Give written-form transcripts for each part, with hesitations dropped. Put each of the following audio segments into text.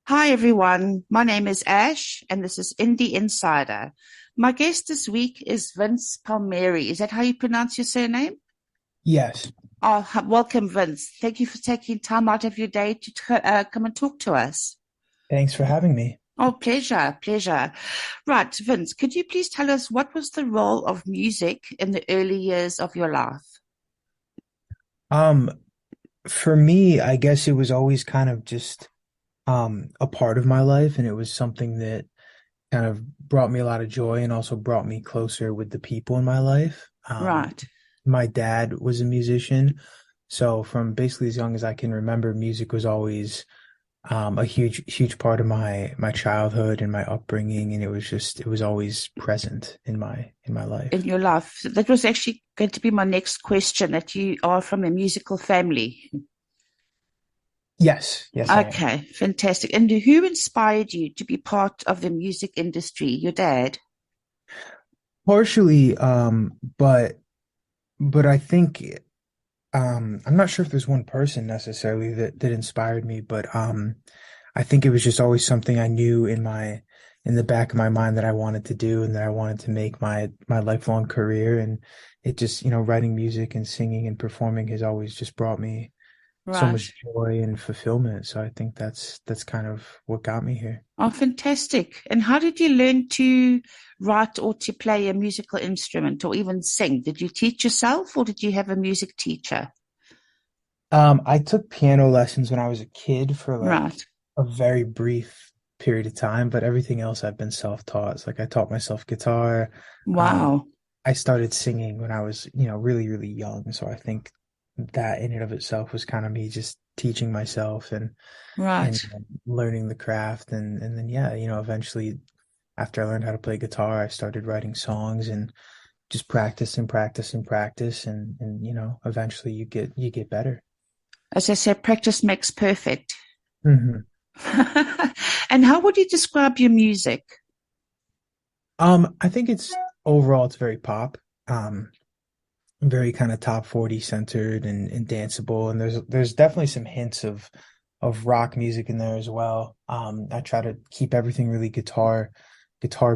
Hi, everyone. My name is Ash, and this is Indie Insider. My guest this week is Vince Palmeri. Is that how you pronounce your surname? Yes, Oh, welcome, Vince. Thank you for taking time out of your day to come and talk to us. thanks for having me. Oh, pleasure, pleasure. Right, Vince, could you please tell us what was the role of music in the early years of your life? Um, for me, I guess it was always kind of just a part of my life, and it was something that kind of brought me a lot of joy and also brought me closer with the people in my life. Right. My dad was a musician, so from basically as young as I can remember, music was always a huge part of my childhood and my upbringing, and it was always present in my In life. your life. So that was actually going to be my next question, that you are from a musical family. Yes, I am. Okay, fantastic. And who inspired you to be part of the music industry? Your dad? Partially, but I think I'm not sure if there's one person necessarily that inspired me, but I think it was just always something I knew in the back of my mind that I wanted to do and that I wanted to make my lifelong career. And it just, writing music and singing and performing has always just brought me so much Right. joy and fulfillment. So I think that's kind of what got me here. Oh, fantastic. And how did you learn to write or to play a musical instrument or even sing? Did you teach yourself or did you have a music teacher? I took piano lessons when I was a kid for like Right. a very brief period of time, but everything else I've been self-taught. It's like I taught myself guitar. Um, Wow. I started singing when I was, really young. So I think that in and of itself was kind of me just teaching myself and Right. learning the craft. And then, yeah, eventually after I learned how to play guitar, I started writing songs and just practice and practice and practice. And, eventually you get better. As I said, practice makes perfect. Mhm. And how would you describe your music? I think it's very pop. Um, Very kind of top 40 centered and danceable. And there's definitely some hints of rock music in there as well. I try to keep everything really guitar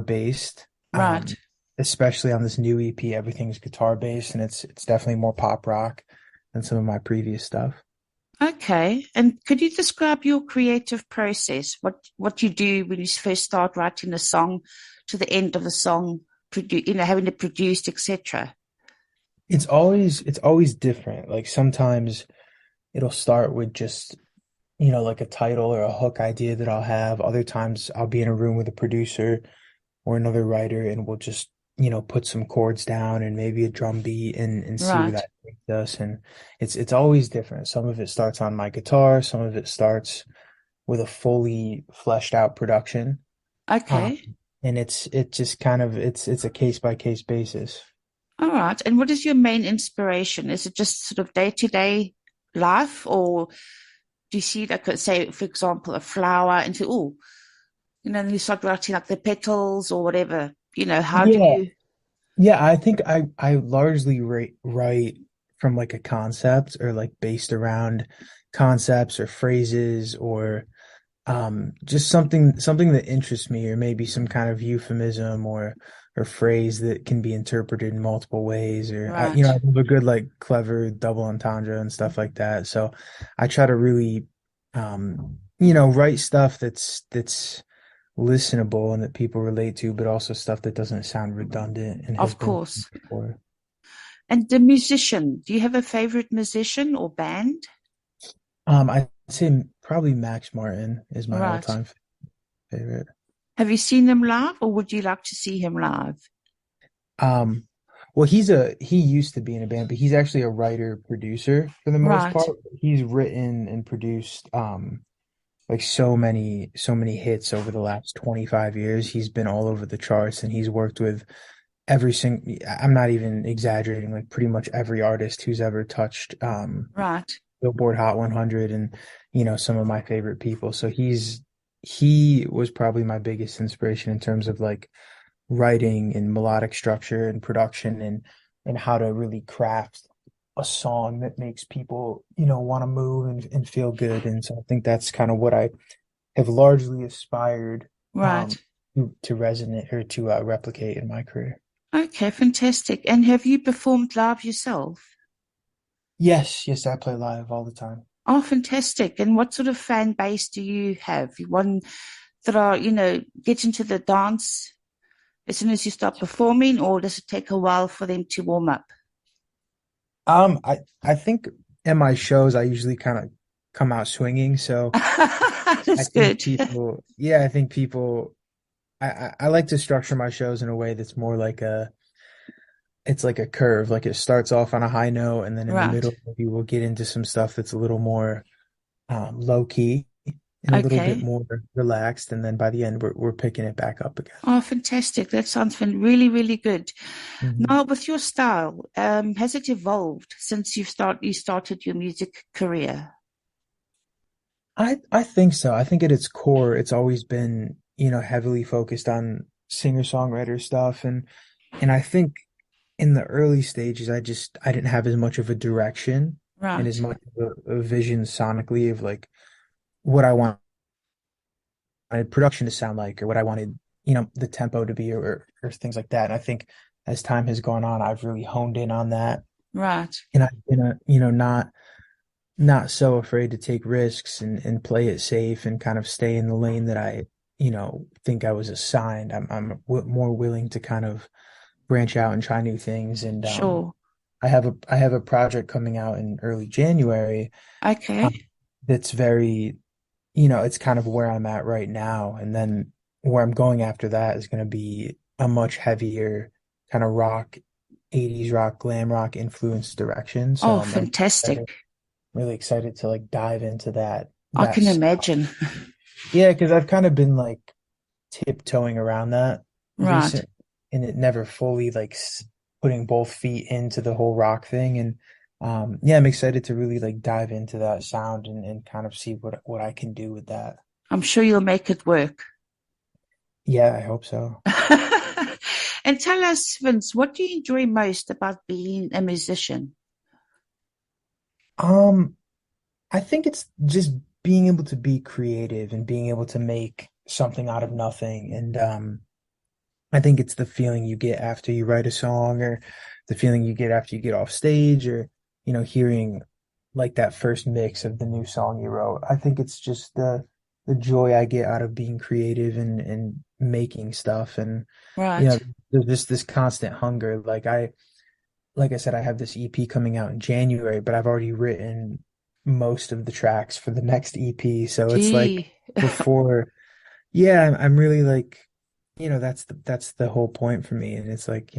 based. Right. Especially on this new EP, everything's guitar based and it's definitely more pop rock than some of my previous stuff. Okay. And could you describe your creative process? What you do when you first start writing a song to the end of the song, having it produced, etc. It's always different. Like sometimes it'll start with just like a title or a hook idea that I'll have. Other times I'll be in a room with a producer or another writer and we'll just, put some chords down and maybe a drum beat and see where Right. that takes us. And it's always different. Some of it starts on my guitar, some of it starts with a fully fleshed out production. Um, Okay. and it just kind of it's a case by case basis. All right. And what is your main inspiration? Is it just sort of day to day life, or do you see, like, say, for example, a flower and say, oh, then you start writing like the petals or whatever. How do Yeah. you? Yeah, I think I largely write from like a concept or like based around concepts or phrases or just something that interests me or maybe some kind of euphemism or phrase that can be interpreted in multiple ways or I Right. love a good like clever double entendre and stuff like that. So I try to really write stuff that's listenable and that people relate to, but also stuff that doesn't sound redundant and has Of been course. before. And the musician, do you have a favorite musician or band? I'd say probably Max Martin is my Right. all-time favorite. Have you seen him live or would you like to see him live? Um, well, he used to be in a band, but he's actually a writer producer for the most Right. part. He's written and produced like so many hits over the last 25 years. He's been all over the charts and he's worked with every single, I'm not even exaggerating, like pretty much every artist who's ever touched Right. Billboard Hot 100 and some of my favorite people. So he was probably my biggest inspiration in terms of like writing and melodic structure and production and how to really craft a song that makes people, want to move and feel good. And so I think that's kind of what I have largely aspired Right. to resonate or to replicate in my career. Okay, fantastic. And have you performed live yourself? Yes, yes, I play live all the time. Oh, fantastic. And what sort of fan base do you have? One that are, get into the dance as soon as you start performing, or does it take a while for them to warm up? I think in my shows I usually kind of come out swinging, so I That's think good. people, yeah, I think people, I like to structure my shows in a way that's more like it's like a curve, like it starts off on a high note, and then in the Right. middle maybe we'll get into some stuff that's a little more low key and a little bit Okay. more relaxed, and then by the end we're picking it back up again. Oh, fantastic. That sounds really, really good. Mhm. Now, with your style, has it evolved since you started your music career? I think so. I think at its core, it's always been, heavily focused on singer-songwriter stuff, and I think in the early stages, I didn't have as much of a direction and as Right. much of a vision sonically of like what I wanted production to sound like or what I wanted, the tempo to be or things like that. And I think as time has gone on, I've really honed in on that, Right. and I've been not so afraid to take risks and play it safe and kind of stay in the lane that I, think I was assigned. I'm more willing to kind of branch out and try new things. And Sure. I have a project coming out in early January Okay. that's very, it's kind of where I'm at right now. And then where I'm going after that is going to be a much heavier kind of rock, 80s rock, glam rock influenced direction. So Oh, I'm fantastic. really excited to like dive into I that can stuff. imagine. Yeah, because I've kind of been like tiptoeing around that Right. recent, and it never fully like putting both feet into the whole rock thing. And yeah, I'm excited to really like dive into that sound and kind of see what I can do with that. I'm sure you'll make it work. Yeah, I hope so. And tell us, Vince, what do you enjoy most about being a musician? Um, I think it's just being able to be creative and being able to make something out of nothing. And I think it's the feeling you get after you write a song or the feeling you get after you get off stage or, hearing like that first mix of the new song you wrote. I think it's just the joy I get out of being creative and making stuff. And, Right. there's just this constant hunger. Like I said, I have this EP coming out in January, but I've already written most of the tracks for the next EP. So it's like Gee. before, yeah, I'm really like, that's the whole point for me. And it's like,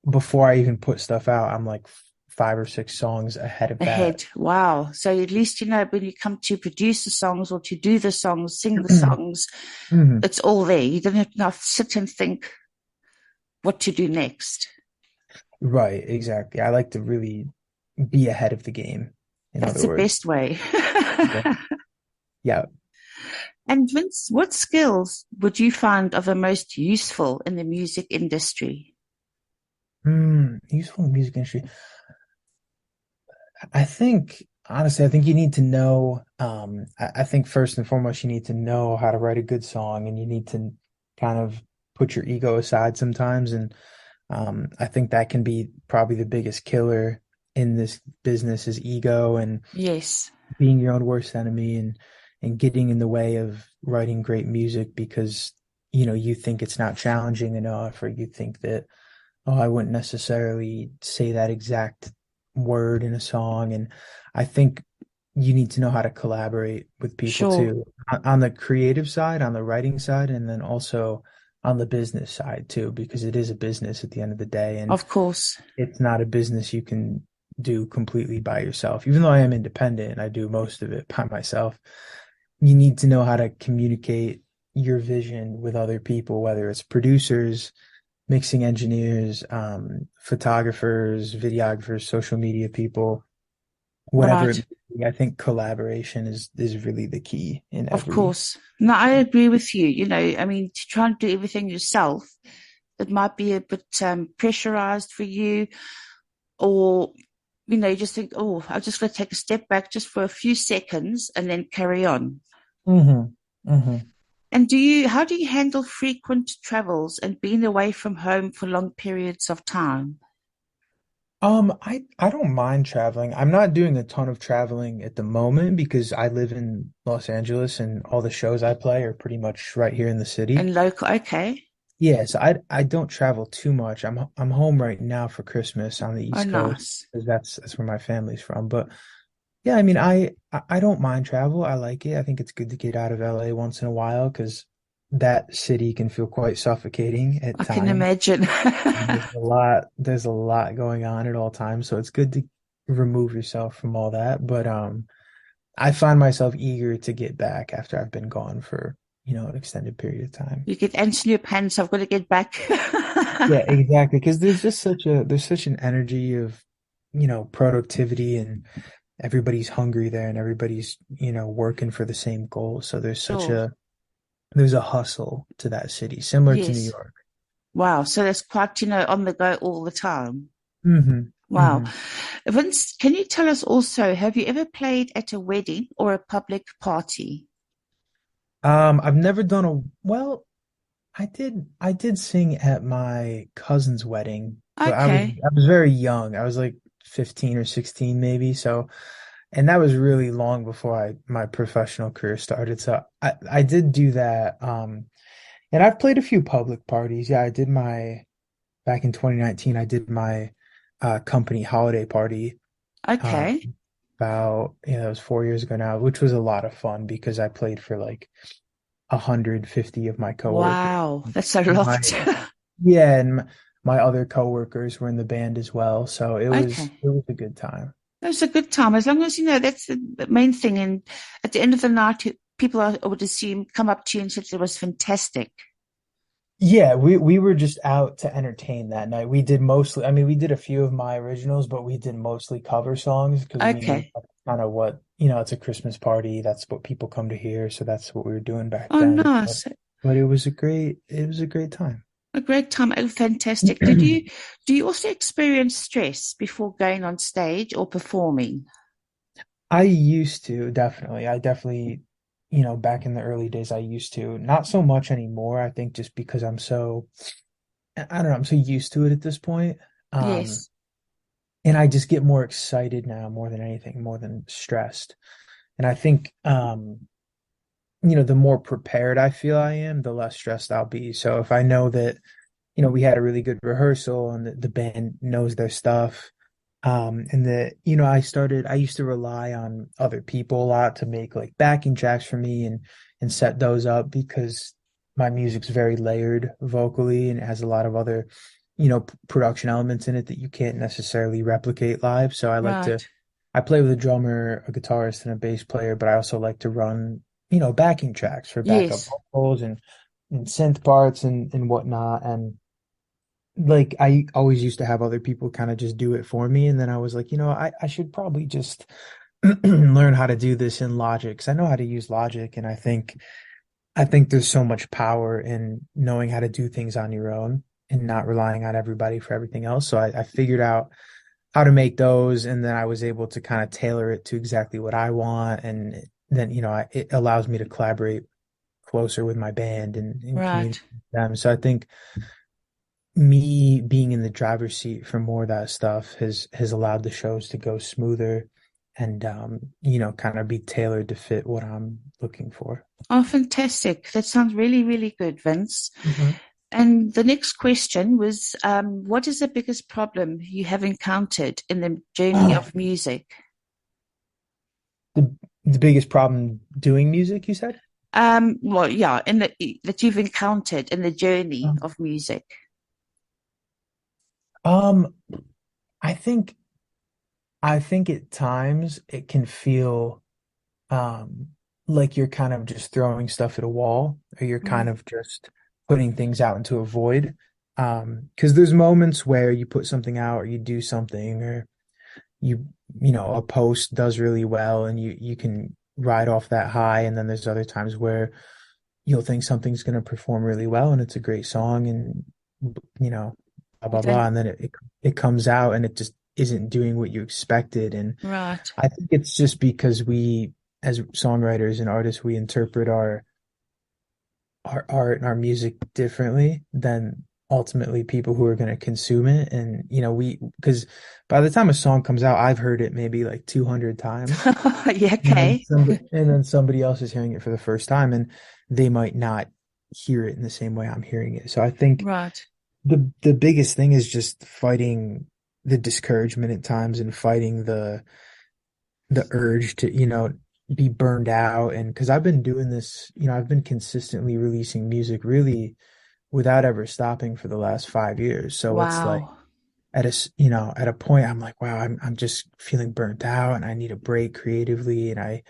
before I even put stuff out, I'm like 5 or 6 songs ahead of that. Ahead. Wow. So at least, when you come to produce the songs or to do the songs, sing the songs, Mhm. it's all there. You don't have to now sit and think what to do next. Right, exactly. I like to really be ahead of the game, in That's other the words. best way. Yeah. Yeah. And Vince, what skills would you find are the most useful in the music industry? Useful in the music industry. Honestly, I think you need to know, I think first and foremost, you need to know how to write a good song and you need to kind of put your ego aside sometimes. And I think that can be probably the biggest killer in this business is ego and Yes, being your own worst enemy and getting in the way of writing great music because, you think it's not challenging enough or you think that oh, I wouldn't necessarily say that exact word in a song. And I think you need to know how to collaborate with people sure. too, on the creative side, on the writing side, and then also on the business side too, because it is a business at the end of the day. And Of course. it's not a business you can do completely by yourself. Even though I am independent and I do most of it by myself, you need to know how to communicate your vision with other people, whether it's producers, mixing engineers, photographers, videographers, social media people, whatever it Right. may be. I think collaboration is really the key in Of every. course. No, I agree with you. I mean, to try and do everything yourself, it might be a bit pressurized for you, or, you just think, oh, I'm just going to take a step back just for a few seconds and then carry on. Mhm. Hmm. And how do you handle frequent travels and being away from home for long periods of time? I don't mind traveling. I'm not doing a ton of traveling at the moment because I live in Los Angeles and all the shows I play are pretty much right here in the city. And local, okay. Yes, I don't travel too much. I'm home right now for Christmas on the Oh, East Coast nice. because that's where my family's from. But yeah, I mean, I don't mind travel. I like it. I think it's good to get out of LA once in a while because that city can feel quite suffocating at I can times. imagine. There's a lot going on at all times, so it's good to remove yourself from all that. But I find myself eager to get back after I've been gone for, an extended period of time. You get ants in your pants. I've got to get back. Yeah, exactly. Because there's such an energy of, productivity and everybody's hungry there and everybody's, working for the same goal. So Sure. there's a hustle to that city, similar to New Yes. York. Wow. So that's quite, on the go all the time. Hmm. Wow. Hmm. Vince, can you tell us also, have you ever played at a wedding or a public party? I've never done I did sing at my cousin's wedding, but Okay. I was very young. I was like 15 or 16 maybe. So, and that was really long before my professional career started. So I did do that. And I've played a few public parties. Yeah, I did my back in 2019, I did my company holiday party uh Okay. about, that was 4 years ago now, which was a lot of fun because I played for like 150 of my coworkers. Wow. That's a My lot. Yeah, and my other coworkers were in the band as well, so Okay. it was a good time. That was a good time. As long as that's the main thing. And at the end of the night, people, I would assume, come up to you and said it was fantastic. Yeah, we were just out to entertain that night. I mean, we did a few of my originals, but we did mostly cover songs because we knew Okay. that's kind of what, it's a Christmas party. That's what people come to hear, so that's what we were doing back Oh, then. But, nice. but it was a great time. A great time. Oh, fantastic. Do you also experience stress before going on stage or performing? I used to, definitely. I definitely, back in the early days, I used to. Not so much anymore. I think just because I don't know, I'm so used to it at this point. Um, Yes. and I just get more excited now more than anything, more than stressed. And I think, the more prepared I feel I am, the less stressed I'll be. So if I know that, we had a really good rehearsal and the band knows their stuff, and that, I used to rely on other people a lot to make like backing tracks for me and set those up because my music's very layered vocally and it has a lot of other, production elements in it that you can't necessarily replicate live. So Right. I play with a drummer, a guitarist, and a bass player, but I also like to run, backing tracks for backup Yes. vocals and synth parts and whatnot. And like I always used to have other people kind of just do it for me. And then I was like, I should probably just learn how to do this in Logic because I know how to use Logic. And I think there's so much power in knowing how to do things on your own and not relying on everybody for everything else. So I figured out how to make those, and then I was able to kind of tailor it to exactly what I want. And then, it allows me to collaborate closer with my band and Right. communicate with them. So I think me being in the driver's seat for more of that stuff has allowed the shows to go smoother and kind of be tailored to fit what I'm looking for. Oh, fantastic. That sounds really, really good, Vince. Mhm. And the next question was, what is the biggest problem you have encountered in the journey of music? The biggest problem doing music, you said? Well, yeah, in that you've encountered in the journey Um, of music. um, I think I think at times it can feel um like you're kind of just throwing stuff at a wall or you're kind Mm, of just putting things out into a void. Because there's moments where you put something out or you do something or you a post does really well and you can ride off that high, and then there's other times where you'll think something's going to perform really well and it's a great song and you know blah you blah blah, don't, and then it comes out and it just isn't doing what you expected. And right. I think it's just because we, as songwriters and artists, we interpret our our art and our music differently than ultimately people who are going to consume it. And, because by the time a song comes out, I've heard it maybe like 200 times. Yeah, And then okay. somebody else is hearing it for the first time, and they might not hear it in the same way I'm hearing it. So I think Right. the biggest thing is just fighting the discouragement at times and fighting the urge to, be burned out. And because I've been doing this, I've been consistently releasing music really without ever stopping for the last 5 years. So it's like Wow. at a point I'm like, wow, I'm just feeling burnt out and I need a break creatively. And I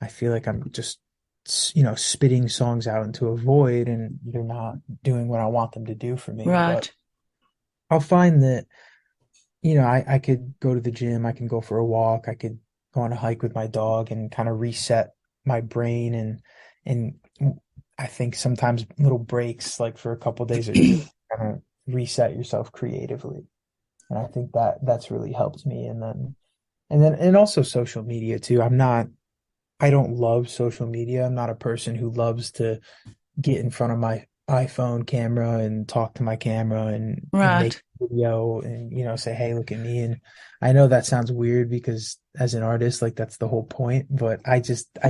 feel like I'm just, spitting songs out into a void and they're not doing what I want them to do for me. But Right. I'll find that I could go to the gym, I can go for a walk, I could go on a hike with my dog and kind of reset my brain and I think sometimes little breaks like for a couple days are good to kind of reset yourself creatively. And I think that that's really helped me. And also social media too. I don't love social media. I'm not a person who loves to get in front of my iPhone camera and talk to my camera and make Right. video and say, hey, look at me. And I know that sounds weird because as an artist, like that's the whole point, but I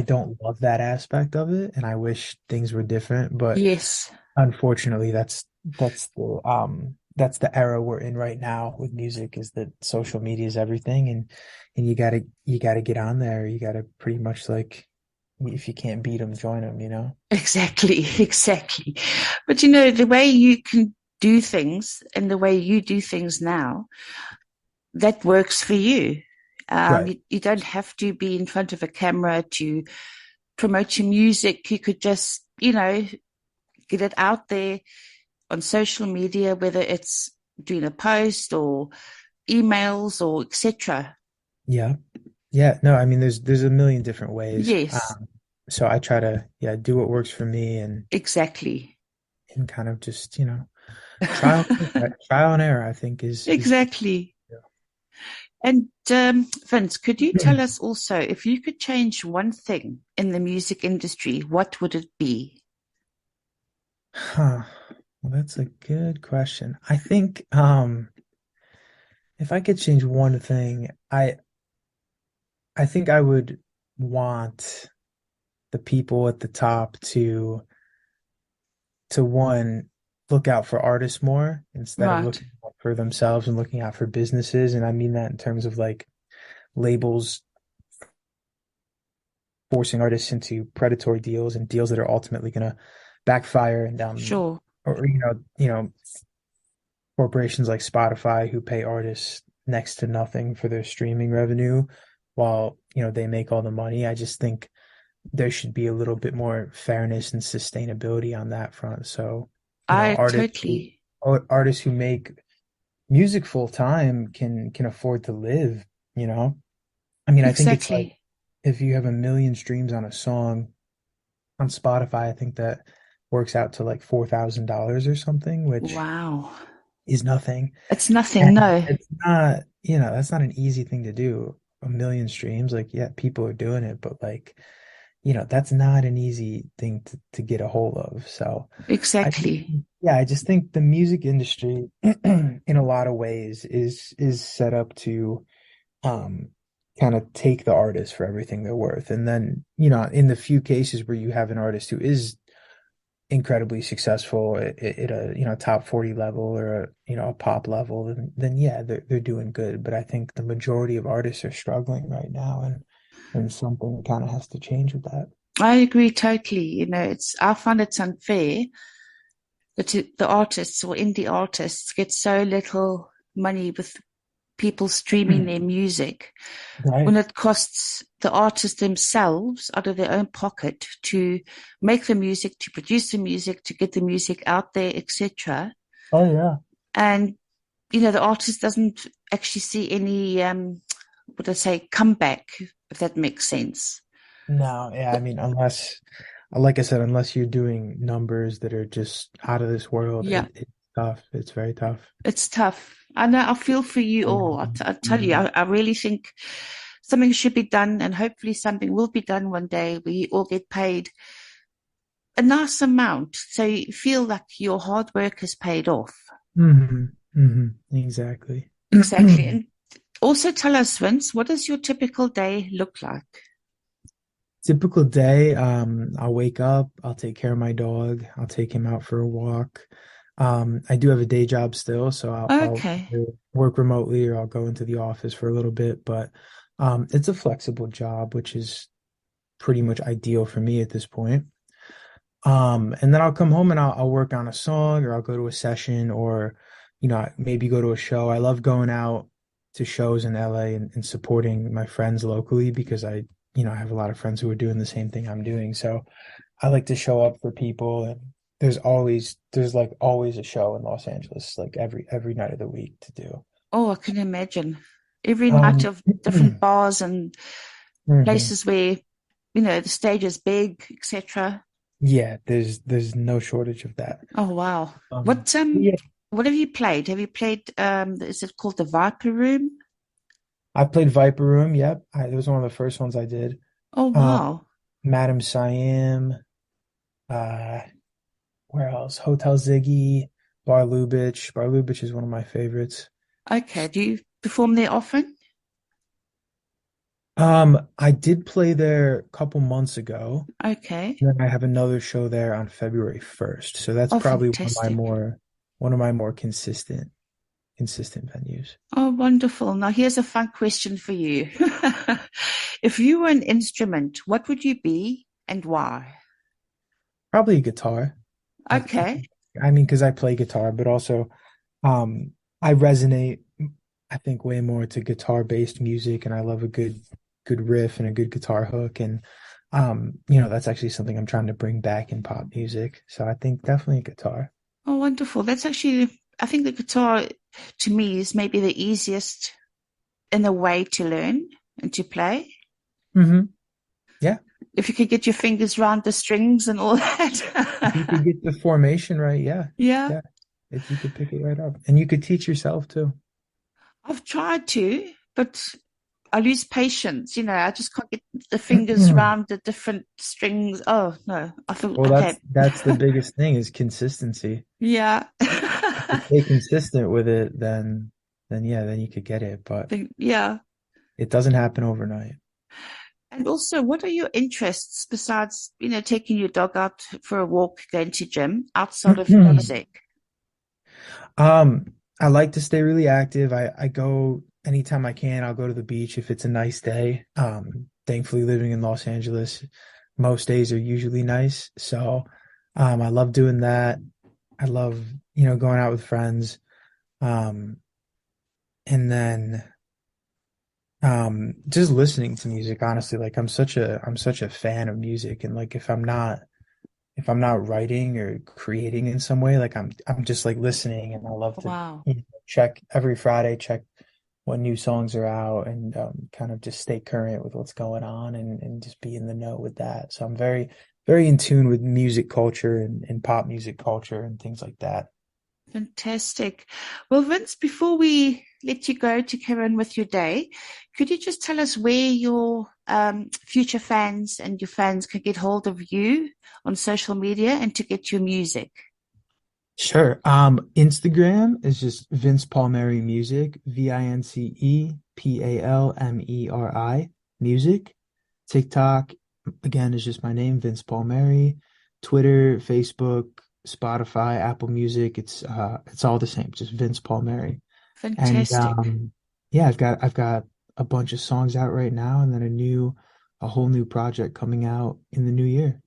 don't love that aspect of it and I wish things were different. But Yes. unfortunately, that's the era we're in right now with music is that social media is everything and you gotta get on there. You gotta pretty much like if you can't beat them, join them, you know? Exactly. Exactly. But the way you can do things and the way you do things now, that works for you. Right. You don't have to be in front of a camera to promote your music. You could just, get it out there on social media, whether it's doing a post or emails or etc. Yeah. Yeah. No, I mean there's a million different ways. Yes, So I try to do what works for me exactly. and kind of just, trial and error, I think is key. Exactly. And Vince, could you tell us also if you could change one thing in the music industry, what would it be? Huh. Well, that's a good question. I think if I could change one thing, I think I would want the people at the top to one look out for artists more instead of Right, looking out for themselves and looking out for businesses. And I mean that in terms of like labels forcing artists into predatory deals and deals that are ultimately going to backfire and sure. or corporations like Spotify who pay artists next to nothing for their streaming revenue while they make all the money. I just think there should be a little bit more fairness and sustainability on that front. So, I totally, artists who make music full time can afford to live, you know? I mean, I think it's like exactly. if you have a million streams on a song on Spotify, I think that works out to like $4,000 or something, which Wow. is nothing. It's nothing, And no. it's not, that's not an easy thing to do. A million streams, like, yeah, people are doing it, but like, that's not an easy thing to get a hold of. So I just, Exactly. yeah, I just think the music industry in a lot of ways is set up to um kind of take the artist for everything they're worth. And then, in the few cases where you have an artist who is incredibly successful at a top 40 level or a pop level, then yeah, they're doing good. But I think the majority of artists are struggling right now and something kind of has to change with that. I agree totally. I find it's unfair that the artists or indie artists get so little money with people streaming their music when Right. it costs the artists themselves out of their own pocket to make the music, to produce the music, to get the music out there, etc. Oh yeah. And the artist doesn't actually see any what I say comeback, if that makes sense. No, yeah, I mean, like I said, unless you're doing numbers that are just out of this world, Yeah, it's tough. It's very tough. it's tough. I know. I feel for you all. I tell you, I really think something should be done, and hopefully something will be done one day. We all get paid a nice amount. So you feel like your hard work has paid off. Exactly. Exactly. And also tell us, Vince, what does your typical day look like? Typical day, I'll wake up, I'll take care of my dog, I'll take him out for a walk. I do have a day job still, so I'll Okay. either work remotely or I'll go into the office for a little bit, but it's a flexible job, which is pretty much ideal for me at this point. And then I'll come home and I'll work on a song or I'll go to a session or, maybe go to a show. I love going out to shows in LA and supporting my friends locally because I have a lot of friends who are doing the same thing I'm doing. So I like to show up for people and there's like always a show in Los Angeles, like every night of the week to do. Oh, I can imagine. Every night Um, of different bars and mhm. places where, the stage is big, etc. Yeah, there's no shortage of that. Oh, wow. Um, What yeah, what have you played? Have you played is it called the Viper Room? I played Viper Room. Yep, it was one of the first ones I did. Oh, Um, wow. Madam Siam. Uh, where else? Hotel Ziggy, Bar Lubitsch. Bar Lubitsch is one of my favorites. Okay. Do you perform there often? I did play there a couple months ago. Okay. And then I have another show there on February 1st. So that's Oh, probably fantastic. one of my more consistent venues. Oh, wonderful. Now, here's a fun question for you. If you were an instrument, what would you be and why? Probably a guitar. Okay. I mean, because I play guitar, but also um I resonate, I think, way more to guitar-based music, and I love a good riff and a good guitar hook, and that's actually something I'm trying to bring back in pop music. So I think definitely a guitar. Oh, wonderful. That's actually, I think the guitar to me is maybe the easiest in a way to learn and to play. Hmm. Yeah. If you could get your fingers around the strings and all If you could that. get the formation right, yeah. Yeah, Yeah. You could pick it right up. And you could teach yourself too. I've tried to, but I lose patience. I just can't get the fingers around the different strings. Oh, no. I feel, Well, okay. that's the biggest thing is consistency. Yeah. If you stay consistent with it, then yeah, then you could get it, but Yeah. it doesn't happen overnight. And also, what are your interests besides, taking your dog out for a walk, going to gym outside of music? Um, I like to stay really active. I go anytime I can. I'll go to the beach if it's a nice day. Thankfully, living in Los Angeles, most days are usually nice. So, I love doing that. I love, going out with friends. Um, and then, just listening to music, honestly, like I'm such a fan of music. And like, if I'm not writing or creating in some way, like I'm just like listening and I love to Wow. check every Friday, check what new songs are out and kind of just stay current with what's going on and just be in the know with that. So I'm very, very in tune with music culture and pop music culture and things like that. Fantastic. Well, Vince, before we let you go to carry on with your day, could you just tell us where your future fans and your fans can get hold of you on social media and to get your music? Sure. Instagram is just Vince Palmeri Music, VincePalmeri Music. TikTok, again, is just my name, Vince Palmeri. Twitter, Facebook, Spotify, Apple Music, it's all the same, just Vince Palmeri. And Fantastic. yeah, I've got a bunch of songs out right now and then a whole new project coming out in the new year.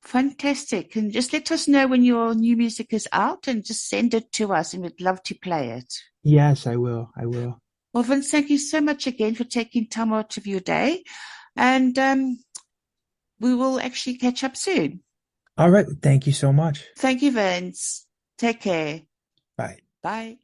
Fantastic. And just let us know when your new music is out and just send it to us, and we'd love to play it. Yes, I will. I will. Well, Vince, thank you so much again for taking time out of your day. And we will actually catch up soon. All right. Thank you so much. Thank you, Vince. Take care. Bye. Bye.